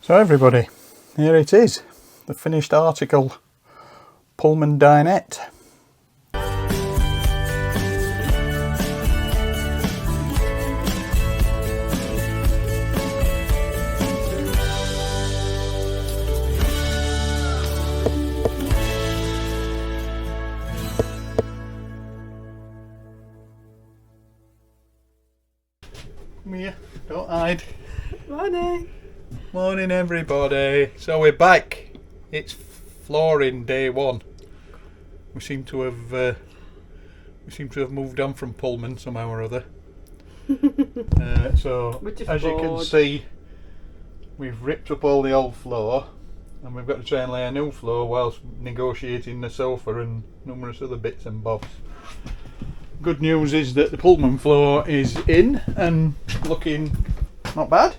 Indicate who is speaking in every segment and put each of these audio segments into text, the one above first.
Speaker 1: So everybody, here it is, the finished article, Pullman dinette. Come here, don't hide.
Speaker 2: Morning.
Speaker 1: Morning everybody. So we're back. It's flooring day one. We seem to have moved on from Pullman somehow or other. So as you can see, we've ripped up all the old floor, and we've got to try and lay a new floor whilst negotiating the sofa and numerous other bits and bobs. Good news is that the Pullman floor is in and looking not bad.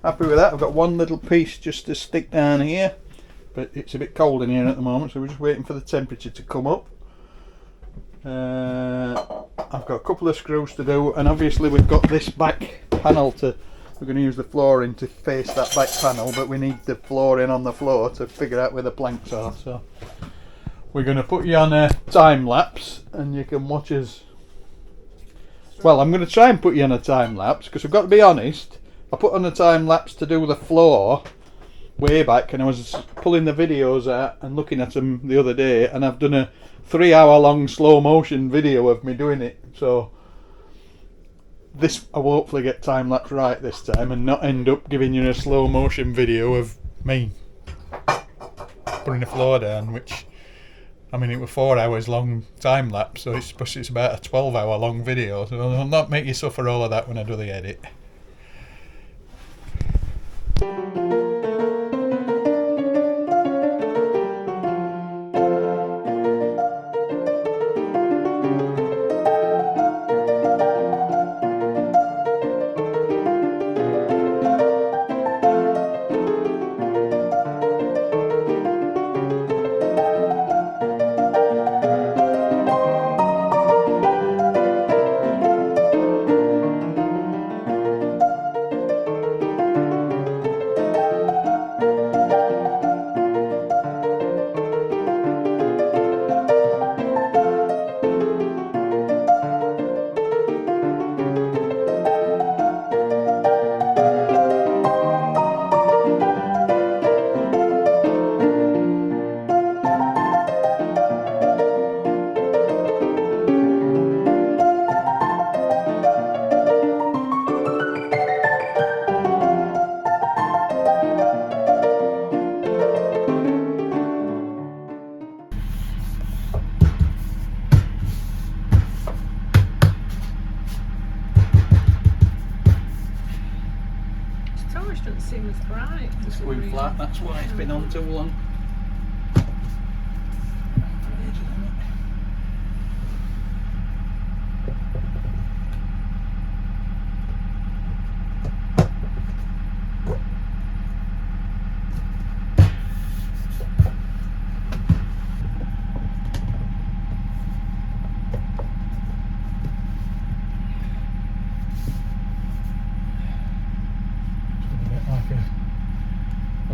Speaker 1: Happy with that. I've got one little piece just to stick down here, but it's a bit cold in here at the moment, so we're just waiting for the temperature to come up. I've got a couple of screws to do, and obviously we've got this back panel we're going to use the flooring to face that back panel, but we need the flooring on the floor to figure out where the planks are. So we're going to put you on a time lapse and you can watch us. Well, I'm going to try and put you on a time lapse because I've got to be honest, I put on a time lapse to do the floor way back, and I was pulling the videos out and looking at them the other day, and I've done a 3-hour long slow motion video of me doing it. So this, I will hopefully get time lapse right this time and not end up giving you a slow motion video of me putting the floor down, which, I mean, it was 4 hours long time lapse, so it's about a 12-hour long video, so I'll not make you suffer all of that when I do the edit.
Speaker 2: Doesn't seem as bright.
Speaker 1: It's going flat, that's why it's been on too long.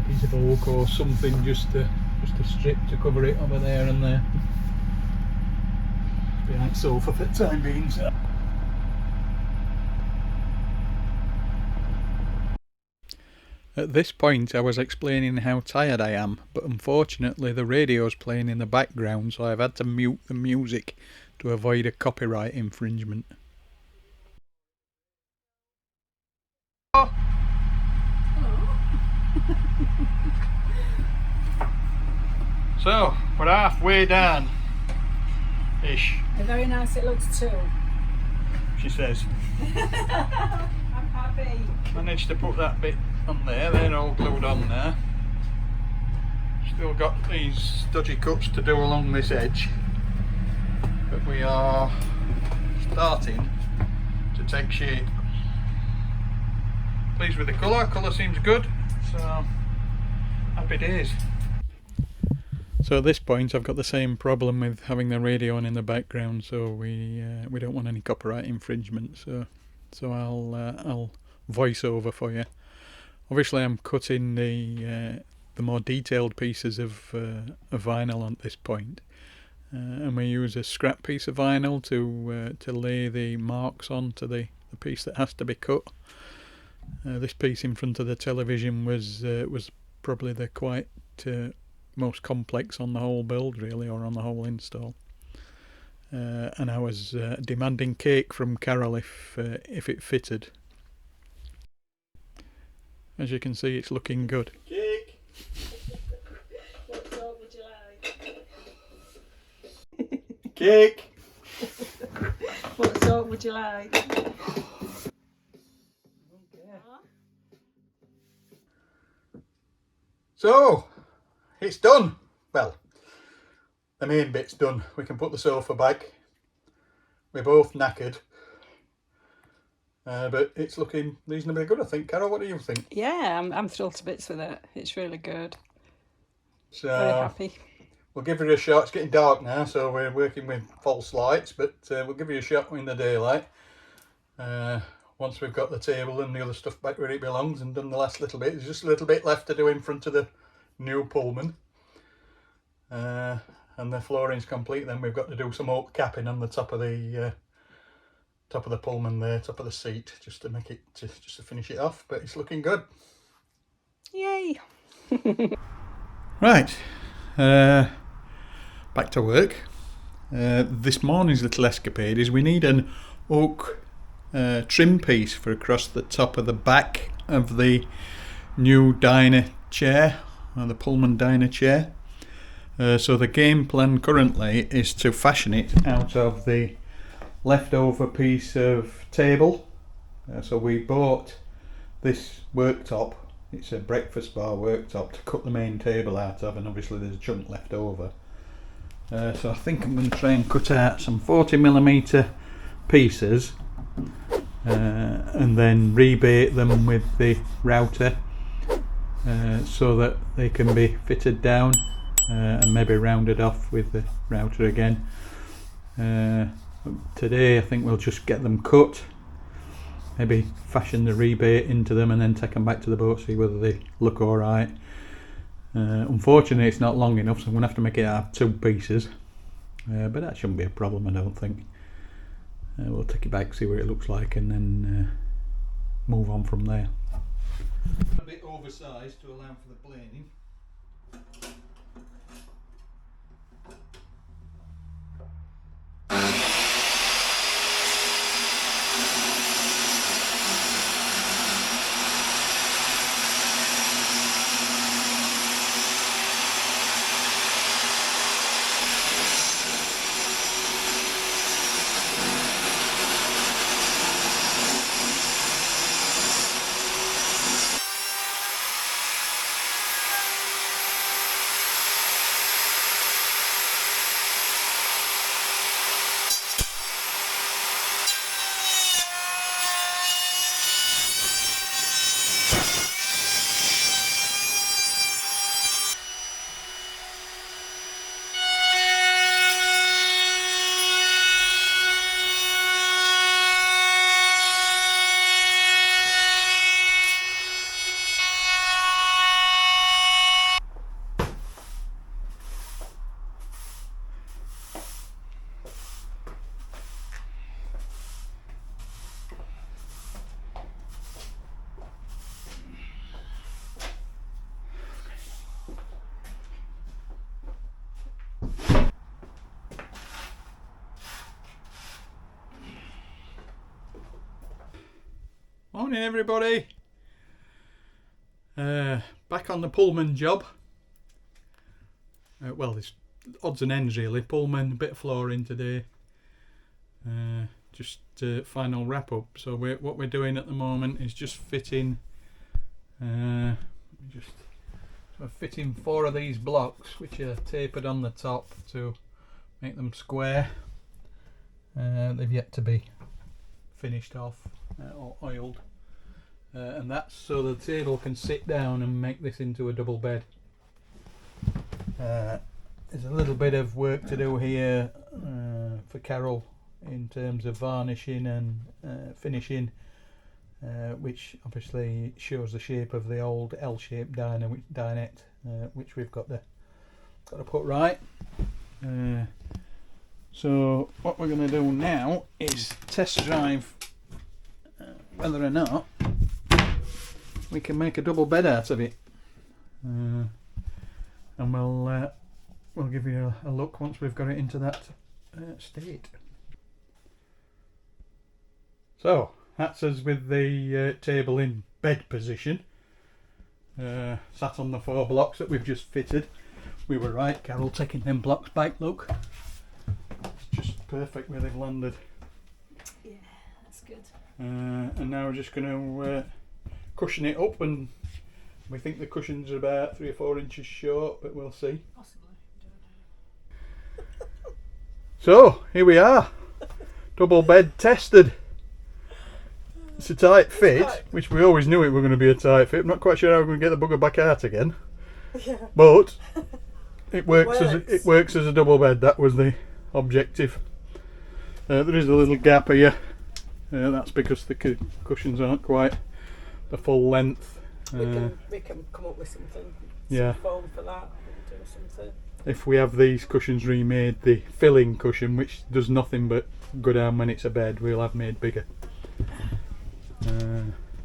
Speaker 1: Piece of oak or something just a strip to cover it over there and there. Behind sofa for the time being. So. At this point I was explaining how tired I am, but unfortunately the radio's playing in the background, so I've had to mute the music to avoid a copyright infringement. So, we're halfway down ish.
Speaker 2: Very nice it looks too.
Speaker 1: She says.
Speaker 2: I'm happy.
Speaker 1: Managed to put that bit on there, they're all glued on there. Still got these dodgy cuts to do along this edge, but we are starting to take shape. Pleased with the colour seems good, so happy days. So at this point I've got the same problem with having the radio on in the background, so we don't want any copyright infringement, so I'll voice over for you Obviously I'm cutting the more detailed pieces of vinyl at this point, and we use a scrap piece of vinyl to lay the marks onto the piece that has to be cut. This piece in front of the television was probably the quite most complex on the whole build, really, or on the whole install. And I was demanding cake from Carol if it fitted. As you can see, it's looking good.
Speaker 2: Cake! What sort would you like?
Speaker 1: Cake!
Speaker 2: What sort would you like?
Speaker 1: So, it's done. Well, the main bit's done. We can put the sofa back. We're both knackered. But it's looking reasonably good, I think. Carol, what do you think?
Speaker 2: Yeah, I'm thrilled to bits with it. It's really good.
Speaker 1: So,
Speaker 2: Very happy.
Speaker 1: We'll give it a shot. It's getting dark now, so we're working with false lights, but we'll give it a shot in the daylight. Once we've got the table and the other stuff back where it belongs and done the last little bit. There's just a little bit left to do in front of the new Pullman. And the flooring's complete. Then we've got to do some oak capping on the top of the Pullman there, top of the seat, just to make it, just to finish it off. But it's looking good.
Speaker 2: Yay!
Speaker 1: Right, back to work. This morning's little escapade is we need an oak trim piece for across the top of the back of the new diner chair, or the Pullman diner chair. So the game plan currently is to fashion it out of the leftover piece of table. So we bought this worktop. It's a breakfast bar worktop to cut the main table out of, and obviously there's a chunk left over. So I think I'm going to try and cut out some 40mm pieces and then rebate them with the router so that they can be fitted down and maybe rounded off with the router again. Today I think we'll just get them cut, maybe fashion the rebate into them and then take them back to the boat, see whether they look alright. Unfortunately it's not long enough, so I'm going to have to make it out of 2 pieces, but that shouldn't be a problem, I don't think. We'll take it back, see what it looks like, and then move on from there. A bit oversized to allow for the planing. Morning everybody. Back on the Pullman job. Well, there's odds and ends really. Pullman, a bit of flooring today. Just final wrap up. So what we're doing at the moment is just fitting. We're fitting 4 of these blocks, which are tapered on the top to make them square. They've yet to be finished off or oiled. And that's so the table can sit down and make this into a double bed. There's a little bit of work to do here for Carol in terms of varnishing and finishing which obviously shows the shape of the old L-shaped dinette, which we've got to put right. So what we're going to do now is test drive whether or not we can make a double bed out of it, and we'll give you a look once we've got it into that state. So that's us with the table in bed position, sat on the 4 blocks that we've just fitted. We were right, Carol, taking them blocks back. Look, it's just perfect where they've landed.
Speaker 2: Yeah, that's good.
Speaker 1: And now we're just going to cushion it up, and we think the cushion's about 3 or 4 inches short, but we'll see.
Speaker 2: Possibly.
Speaker 1: So here we are, double bed tested. It's a tight fit, which we always knew it were going to be a tight fit. I'm not quite sure how we're going to get the bugger back out again.
Speaker 2: Yeah.
Speaker 1: But it works as a double bed. That was the objective. There is a little gap here. That's because the cushions aren't quite the full length.
Speaker 2: We can come up with something.
Speaker 1: Yeah.
Speaker 2: Some foam for that. Do something.
Speaker 1: If we have these cushions remade, the filling cushion, which does nothing but go down when it's a bed, we'll have made bigger.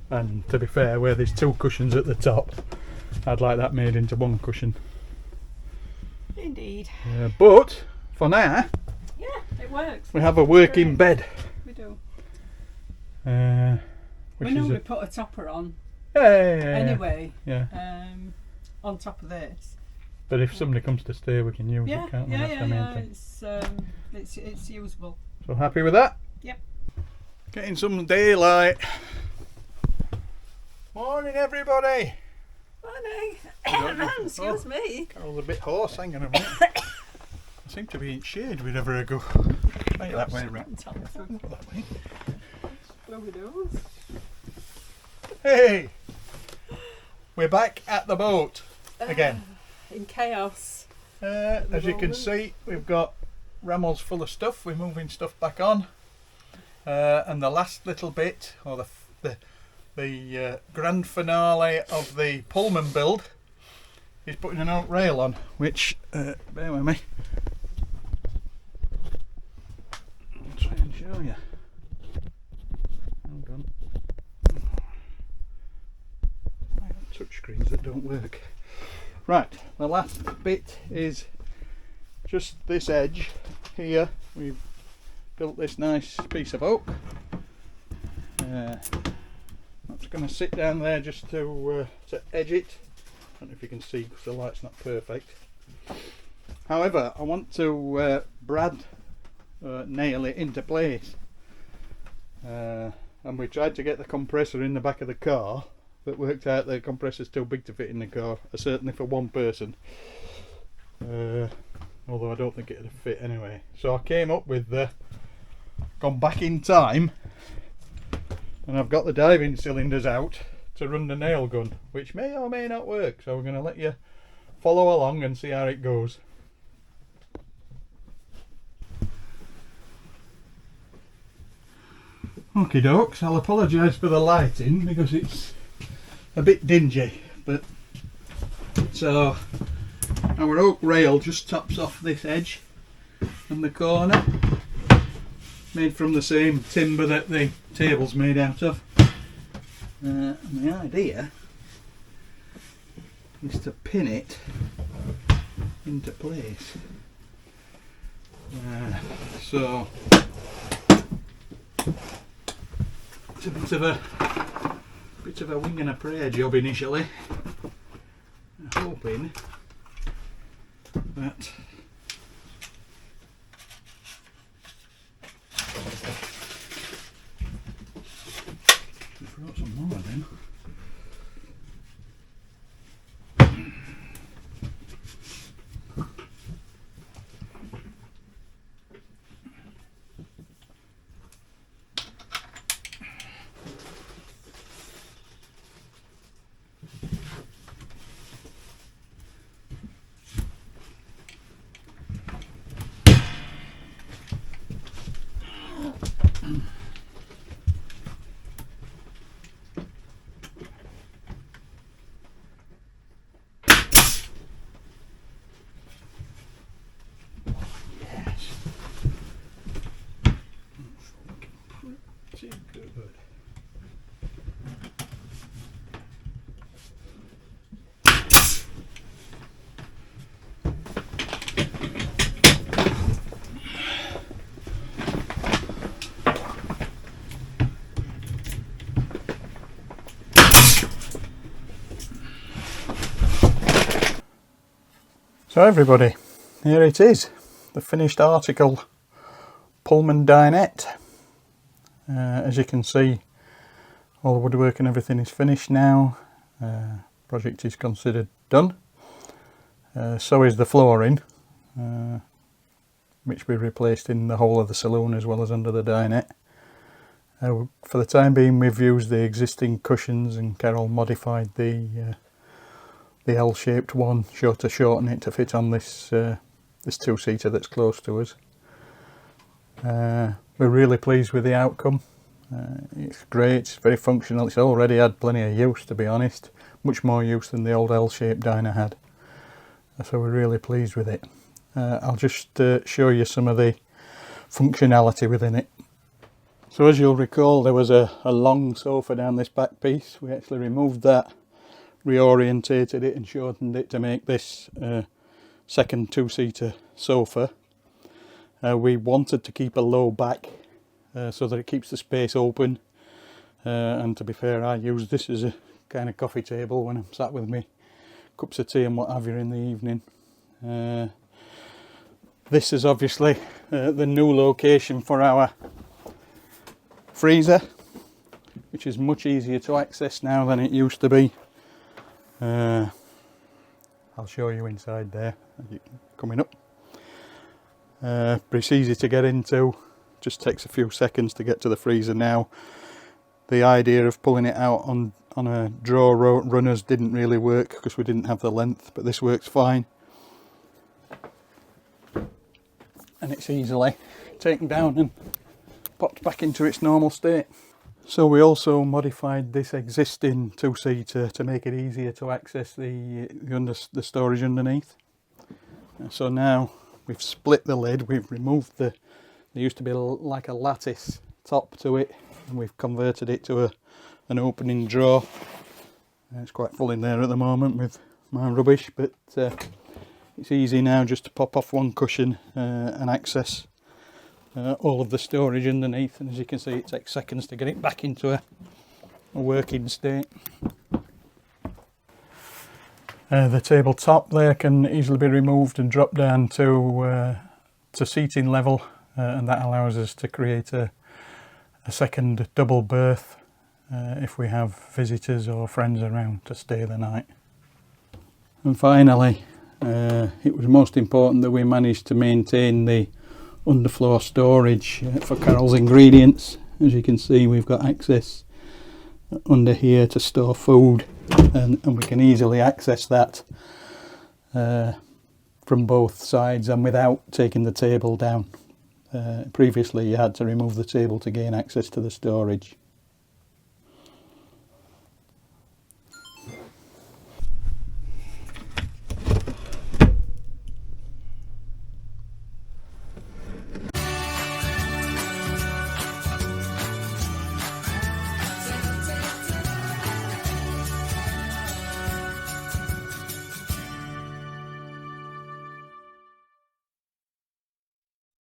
Speaker 1: And to be fair, where there's 2 cushions at the top, I'd like that made into 1 cushion.
Speaker 2: Indeed.
Speaker 1: But for now,
Speaker 2: yeah, it works.
Speaker 1: we have a working bed.
Speaker 2: We do.
Speaker 1: Which
Speaker 2: We know
Speaker 1: is
Speaker 2: we put a topper on
Speaker 1: anyway.
Speaker 2: Yeah. On top of this.
Speaker 1: But if somebody comes to stay, we can use it, can't we? That's the main thing.
Speaker 2: It's usable.
Speaker 1: So happy with that?
Speaker 2: Yep.
Speaker 1: Getting some daylight. Morning, everybody.
Speaker 2: Morning. Excuse me.
Speaker 1: Carol's a bit hoarse. Hang on a minute. I seem to be in shade whenever I go. Right that way, right. That way.
Speaker 2: What we do?
Speaker 1: Hey! We're back at the boat again.
Speaker 2: In chaos.
Speaker 1: As you can see, we've got rammels full of stuff. We're moving stuff back on. And the last little bit, or the grand finale of the Pullman build, is putting an oak rail on, which, bear with me, I'll try and show you. Hold on. I have touch screens that don't work. Right, the last bit is just this edge here. We've built this nice piece of oak. That's going to sit down there just to edge it. I don't know if you can see because the light's not perfect. However, I want to brad nail it into place. And we tried to get the compressor in the back of the car, but worked out the compressor's too big to fit in the car, certainly for 1 person. Although I don't think it'd fit anyway. So I came up with gone back in time, and I've got the diving cylinders out to run the nail gun, which may or may not work. So we're going to let you follow along and see how it goes. Okie dokes, I'll apologise for the lighting because it's a bit dingy, but so our oak rail just tops off this edge and the corner, made from the same timber that the table's made out of. And the idea is to pin it into place. So it's a bit of a wing and a prayer job initially. I'm hoping that we've brought some more then. So everybody, here it is, the finished article, Pullman Dinette. As you can see, all the woodwork and everything is finished now. Project is considered done. So is the flooring, which we replaced in the whole of the saloon as well as under the dinette. For the time being, we've used the existing cushions, and Carol modified the L-shaped one to shorten it to fit on this this two-seater that's close to us. We're really pleased with the outcome. It's great, it's very functional, it's already had plenty of use, to be honest, much more use than the old L-shaped diner had, so we're really pleased with it. I'll just show you some of the functionality within it. So as you'll recall, there was a long sofa down this back piece. We actually removed that, reorientated it and shortened it to make this second two-seater sofa. We wanted to keep a low back so that it keeps the space open, and to be fair, I use this as a kind of coffee table when I'm sat with me cups of tea and what have you in the evening. This is obviously the new location for our freezer, which is much easier to access now than it used to be. I'll show you inside there coming up. But it's easy to get into, just takes a few seconds to get to the freezer now. The idea of pulling it out on a drawer runners didn't really work because we didn't have the length, but this works fine. And it's easily taken down and popped back into its normal state. So we also modified this existing two-seater to make it easier to access the storage underneath. So now we've split the lid, we've removed there used to be like a lattice top to it, and we've converted it to an opening drawer. It's quite full in there at the moment with my rubbish, but it's easy now just to pop off one cushion and access all of the storage underneath, and as you can see, it takes seconds to get it back into a working state. The tabletop there can easily be removed and dropped down to seating level, and that allows us to create a second double berth if we have visitors or friends around to stay the night. And finally, it was most important that we managed to maintain the underfloor storage for Carol's ingredients. As you can see, we've got access under here to store food, and we can easily access that from both sides and without taking the table down. Previously you had to remove the table to gain access to the storage.